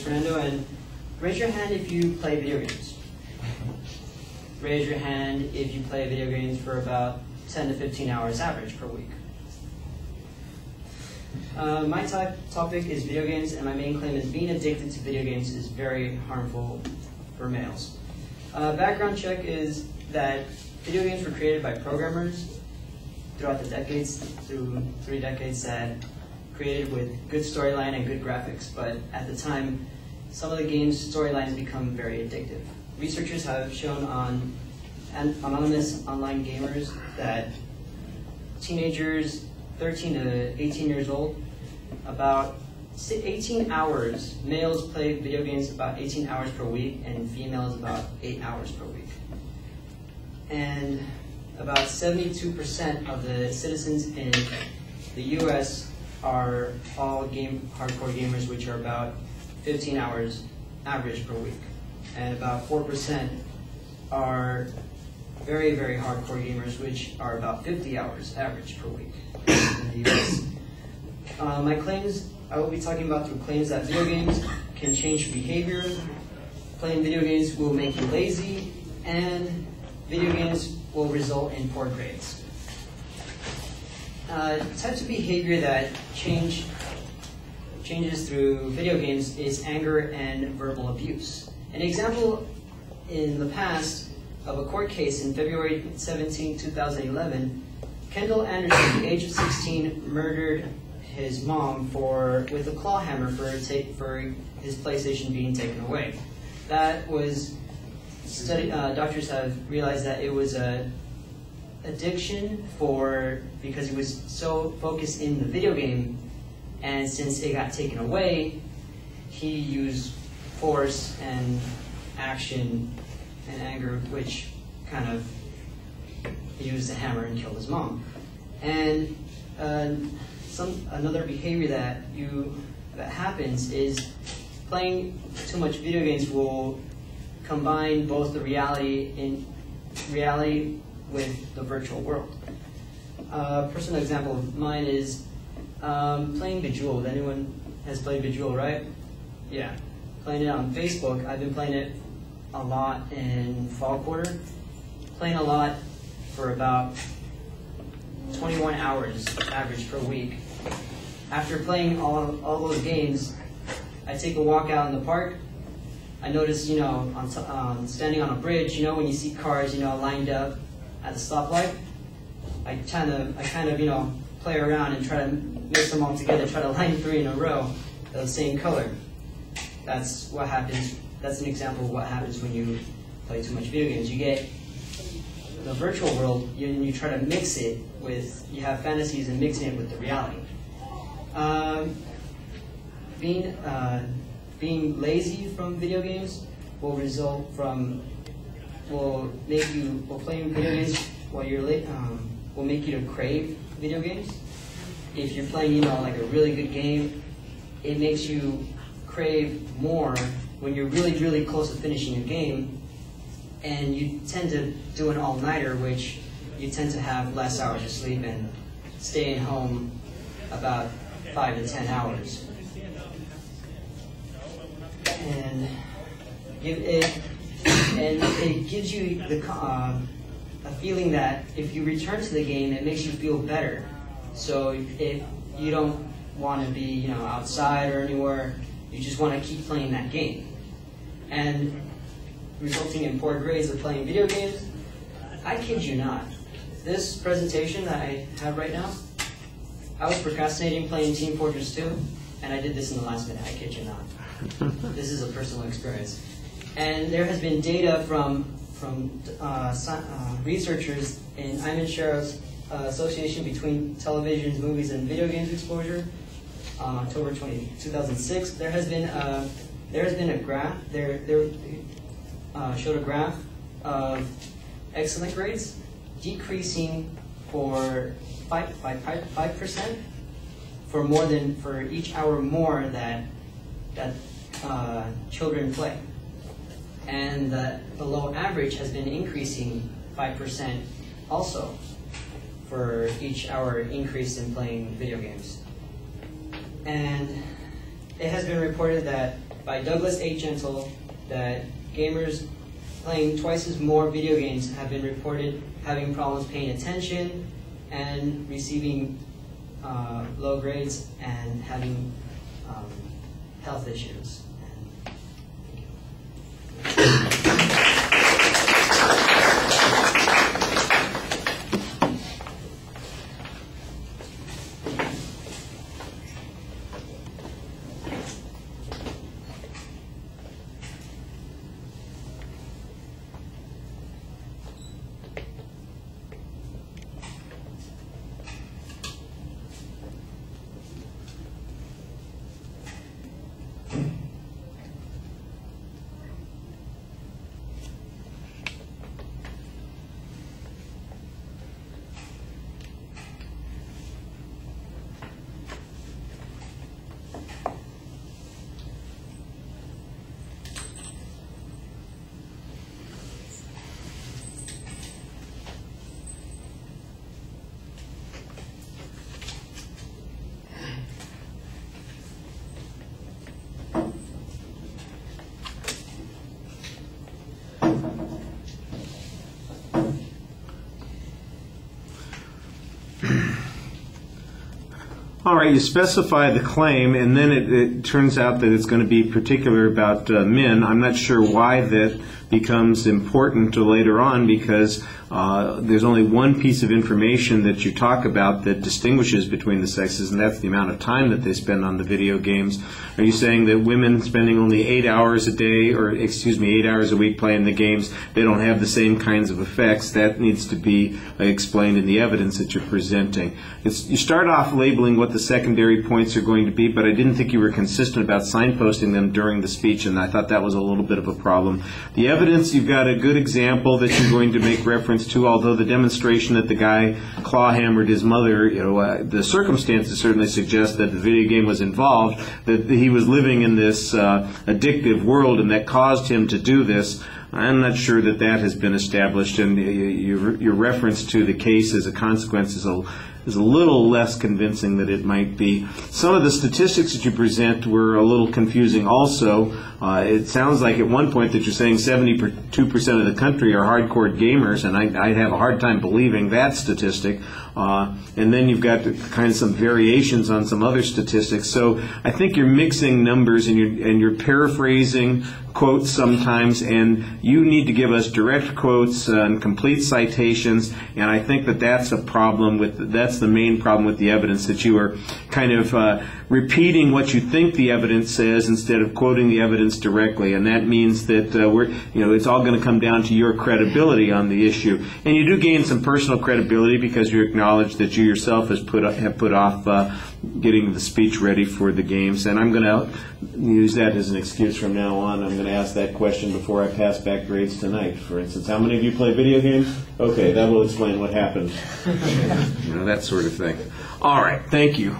Fernando, and raise your hand if you play video games. Raise your hand if you play video games for about 10 to 15 hours average per week. My topic is video games, and my main claim is being addicted to video games is very harmful for males. Background check is that video games were created by programmers throughout the decades, through 3 decades, that created with good storyline and good graphics, but at the time, some of the game's storylines become very addictive. Researchers have shown on anonymous online gamers that teenagers 13 to 18 years old, about 18 hours, males play video games about 18 hours per week, and females about 8 hours per week. And about 72% of the citizens in the US are all hardcore gamers, which are about 15 hours average per week. And about 4% are very, very hardcore gamers, which are about 50 hours average per week in the US. My claims, I will be talking about through claims that video games can change behavior, playing video games will make you lazy, and video games will result in poor grades. Types of behavior that changes through video games is anger and verbal abuse. An example in the past of a court case in February 17, 2011, Kendall Anderson, the age of 16, murdered his mom with a claw hammer for his PlayStation being taken away. That was doctors have realized that it was a addiction because he was so focused in the video game, and since it got taken away, he used force and action and anger, which kind of he used a hammer and killed his mom. And another behavior that happens is playing too much video games will combine both the reality with the virtual world. A personal example of mine is playing Bejeweled. Anyone has played Bejeweled, right? Yeah. Playing it on Facebook. I've been playing it a lot in fall quarter. Playing a lot for about 21 hours average per week. After playing all those games, I take a walk out in the park. I notice, standing on a bridge, when you see cars, lined up at the stoplight, I kind of, play around and try to mix them all together, try to line 3 in a row of the same color. That's what happens. That's an example of what happens when you play too much video games. You get the virtual world, and you try to mix it with, you have fantasies and mixing it with the reality. Being lazy from video games will playing video games while you're late will make you to crave video games. If you're playing, like a really good game, it makes you crave more when you're really, really close to finishing a game, and you tend to do an all-nighter, which you tend to have less hours of sleep and staying home about 5 to 10 hours. And it gives you a feeling that if you return to the game, it makes you feel better. So if you don't want to be, outside or anywhere, you just want to keep playing that game. And resulting in poor grades of playing video games, I kid you not. This presentation that I have right now, I was procrastinating playing Team Fortress 2, and I did this in the last minute. I kid you not. This is a personal experience. And there has been data from researchers in Iman Sharaf's association between television, movies, and video games exposure, October 2006. There has been a graph. Showed a graph of excellent grades decreasing by 5% for each hour more that children play, and the below average has been increasing 5% also for each hour increase in playing video games. And it has been reported that by Douglas A. Gentle that gamers playing twice as more video games have been reported having problems paying attention and receiving low grades and having health issues. All right, you specify the claim, and then it turns out that it's going to be particular about men. I'm not sure why that becomes important later on, because there's only one piece of information that you talk about that distinguishes between the sexes, and that's the amount of time that they spend on the video games. Are you saying that women spending only 8 hours a day, or excuse me, 8 hours a week playing the games, they don't have the same kinds of effects? That needs to be explained in the evidence that you're presenting. You start off labeling what the secondary points are going to be, but I didn't think you were consistent about signposting them during the speech, and I thought that was a little bit of a problem. The evidence, you've got a good example that you're going to make reference to, although the demonstration that the guy claw-hammered his mother, the circumstances certainly suggest that the video game was involved, that he was living in this addictive world and that caused him to do this. I'm not sure that that has been established, and your reference to the case as a consequence is a little less convincing than it might be. Some of the statistics that you present were a little confusing also. It sounds like at one point that you're saying 72% of the country are hardcore gamers, and I'd have a hard time believing that statistic. And then you've got kind of some variations on some other statistics. So I think you're mixing numbers and you're paraphrasing quotes sometimes, and you need to give us direct quotes and complete citations, and I think that that's a problem that's the main problem with the evidence, that you are kind of repeating what you think the evidence says instead of quoting the evidence directly, and that means that it's all going to come down to your credibility on the issue. And you do gain some personal credibility because you acknowledge that you yourself have put off getting the speech ready for the games, and I'm going to use that as an excuse from now on. I'm going to ask that question before I pass back grades tonight. For instance, how many of you play video games? Okay, that will explain what happened. That sort of thing. All right, thank you.